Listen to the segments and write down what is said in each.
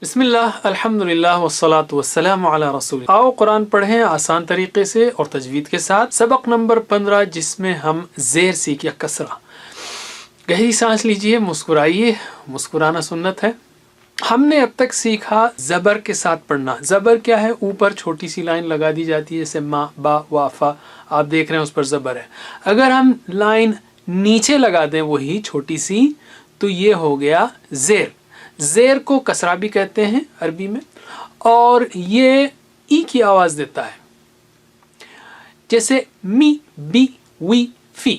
بسم اللہ الحمدللہ والصلاة والسلام علی رسول اللہ۔ آؤ قرآن پڑھیں آسان طریقے سے اور تجوید کے ساتھ۔ سبق نمبر 15 جس میں ہم زیر سیکھ یا کسرہ۔ گہری سانس لیجئے، مسکرائیے، مسکرانا سنت ہے۔ ہم نے اب تک سیکھا زبر کے ساتھ پڑھنا۔ زبر کیا ہے؟ اوپر چھوٹی سی لائن لگا دی جاتی ہے جیسے ما، با، وافا، آپ دیکھ رہے ہیں اس پر زبر ہے۔ اگر ہم لائن نیچے لگا دیں وہی چھوٹی سی تو یہ ہو گیا زیر۔ زیر کو کسرہ بھی کہتے ہیں عربی میں، اور یہ ای کی آواز دیتا ہے، جیسے می، بی، وی، فی۔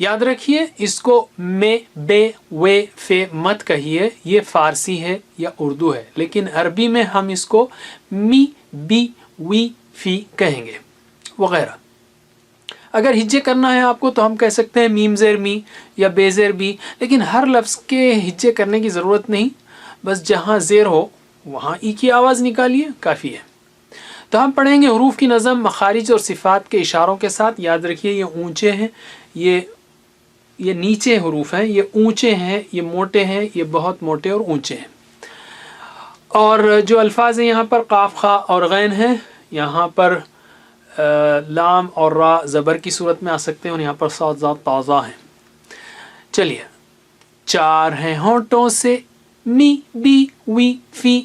یاد رکھیے اس کو میں، بے، وے، فے مت کہیے، یہ فارسی ہے یا اردو ہے، لیکن عربی میں ہم اس کو می، بی، وی، فی کہیں گے وغیرہ۔ اگر ہجے کرنا ہے آپ کو تو ہم کہہ سکتے ہیں میم زیر می یا بے زیر بی، لیکن ہر لفظ کے ہجے کرنے کی ضرورت نہیں، بس جہاں زیر ہو وہاں ای کی آواز نکالیے، کافی ہے۔ تو ہم پڑھیں گے حروف کی نظم مخارج اور صفات کے اشاروں کے ساتھ۔ یاد رکھیے یہ اونچے ہیں، یہ نیچے حروف ہیں، یہ اونچے ہیں، یہ موٹے ہیں، یہ بہت موٹے اور اونچے ہیں۔ اور جو الفاظ ہیں یہاں پر قاف، خا اور غین ہیں، یہاں پر لام اور را زبر کی صورت میں آ سکتے ہیں، اور یہاں پر صاد ذات تازہ ہیں۔ چلیے، چار ہیں ہونٹوں سے می، بی، وی، فی،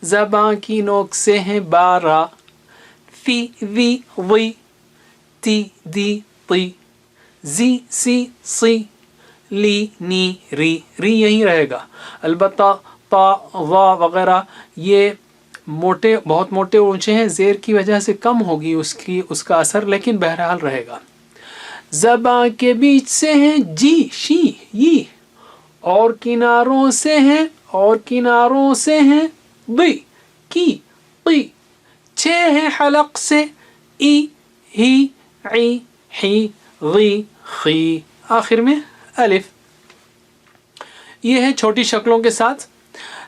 زباں کی نوک سے ہیں 12، فی، وی، وی، تی، دی، طی، زی، سی، سی، لی، نی، ری۔ ری یہیں رہے گا، البتہ تا، وا وغیرہ یہ موٹے، بہت موٹے اونچے ہیں، زیر کی وجہ سے کم ہوگی اس کا اثر، لیکن بہرحال رہے گا۔ زباں کے بیچ سے ہیں جی، شی، یی، اور کناروں سے ہیں ضی، کی، قی، 6 ہیں حلق سے ای، ہی، عی، حی، غی، خی، آخر میں الف۔ یہ ہے چھوٹی شکلوں کے ساتھ۔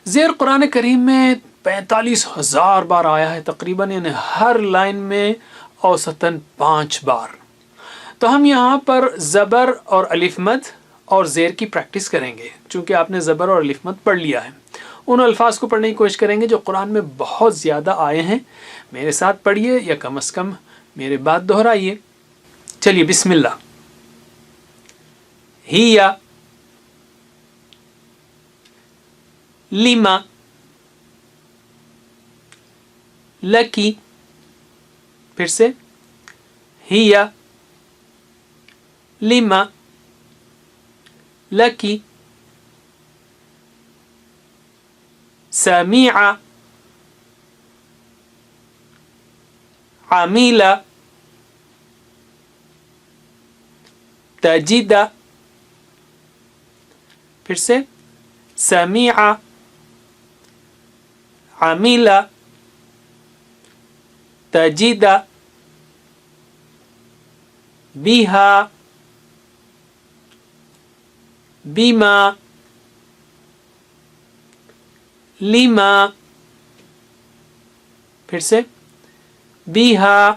زیر قرآن کریم میں 45,000 بار آیا ہے تقریباً، یعنی ہر لائن میں اوسطاً 5 بار۔ تو ہم یہاں پر زبر اور الف مد اور زیر کی پریکٹس کریں گے، چونکہ آپ نے زبر اور الف مد پڑھ لیا ہے۔ ان الفاظ کو پڑھنے کی کوشش کریں گے جو قرآن میں بہت زیادہ آئے ہیں۔ میرے ساتھ پڑھیے یا کم از کم میرے بات دہرائیے۔ چلیے بسم اللہ۔ ہیا، لما، لکی، پھر سے ہیا، لما، لکی، سمیع، عمیل، تجد، پھر سے سمیع، عمیل، تجد، بها، بما، لما، پھر سے بها،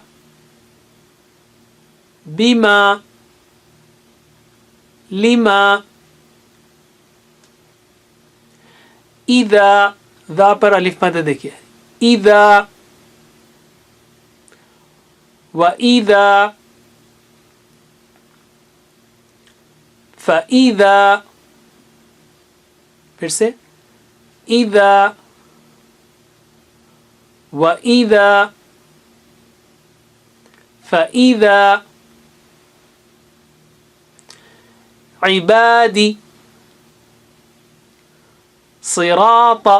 بما، لما، اذا، ذا پر الف مد دیکھیے، اذا، وَإِذَا، فَإِذَا، پھر سے اِذَا، وَإِذَا، فَإِذَا، عِبَادِ، صِرَاطَ،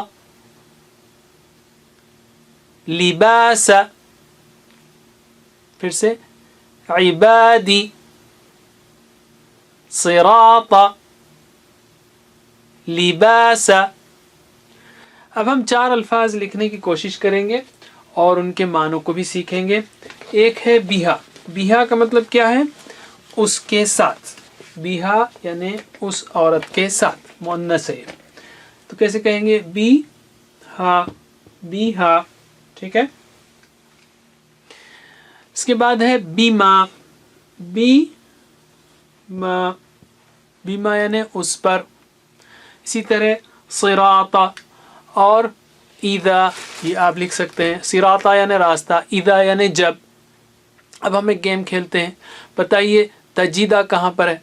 لِبَاسَ، پھر سے عبادی، صراط، لباس۔ اب ہم 4 الفاظ لکھنے کی کوشش کریں گے اور ان کے معنوں کو بھی سیکھیں گے۔ ایک ہے بیہا۔ بیہا کا مطلب کیا ہے؟ اس کے ساتھ۔ بیہا یعنی اس عورت کے ساتھ، مؤنث ہے۔ تو کیسے کہیں گے؟ بی ہا، بیہا، ٹھیک ہے۔ اس کے بعد ہے بیما، بیما، بیما یعنی اس پر۔ اسی طرح صراطا. اور اذا یہ آپ لکھ سکتے ہیں صراطا یعنی راستہ, اذا یعنی جب. اب ہم ایک گیم کھیلتے ہیں, بتائیے تجیدہ کہاں پر ہے؟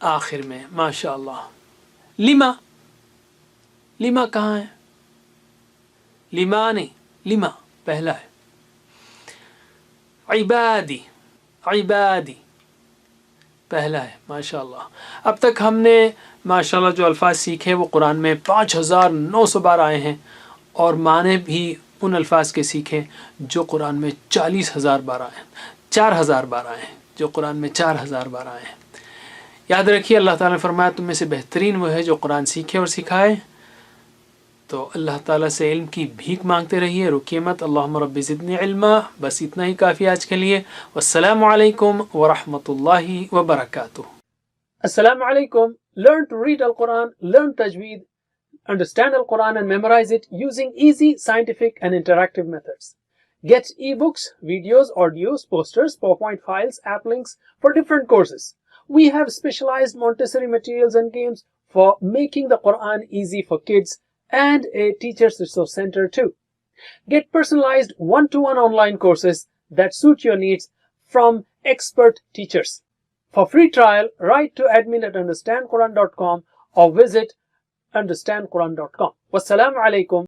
آخر میں. ماشاء اللہ. لما, لما کہاں ہے؟ لما نہیں, لما پہلا ہے. عبادی, عبادی پہلا ہے. ماشاء اللہ. اب تک ہم نے ماشاء اللہ جو الفاظ سیکھے وہ قرآن میں 5900 بار آئے ہیں, اور معنی بھی ان الفاظ کے سیکھے جو قرآن میں 40,000 بار آئے ہیں, 4,000 بار آئے ہیں, جو قرآن میں 4,000 بار آئے ہیں. یاد رکھیے اللہ تعالیٰ نے فرمایا تم میں سے بہترین وہ ہے جو قرآن سیکھے اور سکھائے. تو اللہ تعالیٰ سے علم کی بھیک مانگتے رہیے, رکیے مت. اللہم رب زدنی علما. بس اتنا ہی کافی آج کے لیے. والسلام علیکم ورحمۃ اللہ وبرکاتہ. السلام علیکم. Learn to read Al-Quran, learn tajweed, understand Al-Quran and memorize it using easy, scientific and interactive methods. Get ebooks, videos, audios, posters, PowerPoint files, app links for different courses. We have specialized Montessori materials and games for making the Quran easy for kids, and a teacher's resource center too. Get personalized one-to-one online courses that suit your needs from expert teachers. For free trial, write to admin@understandquran.com or visit understandquran.com. Wassalamu alaikum.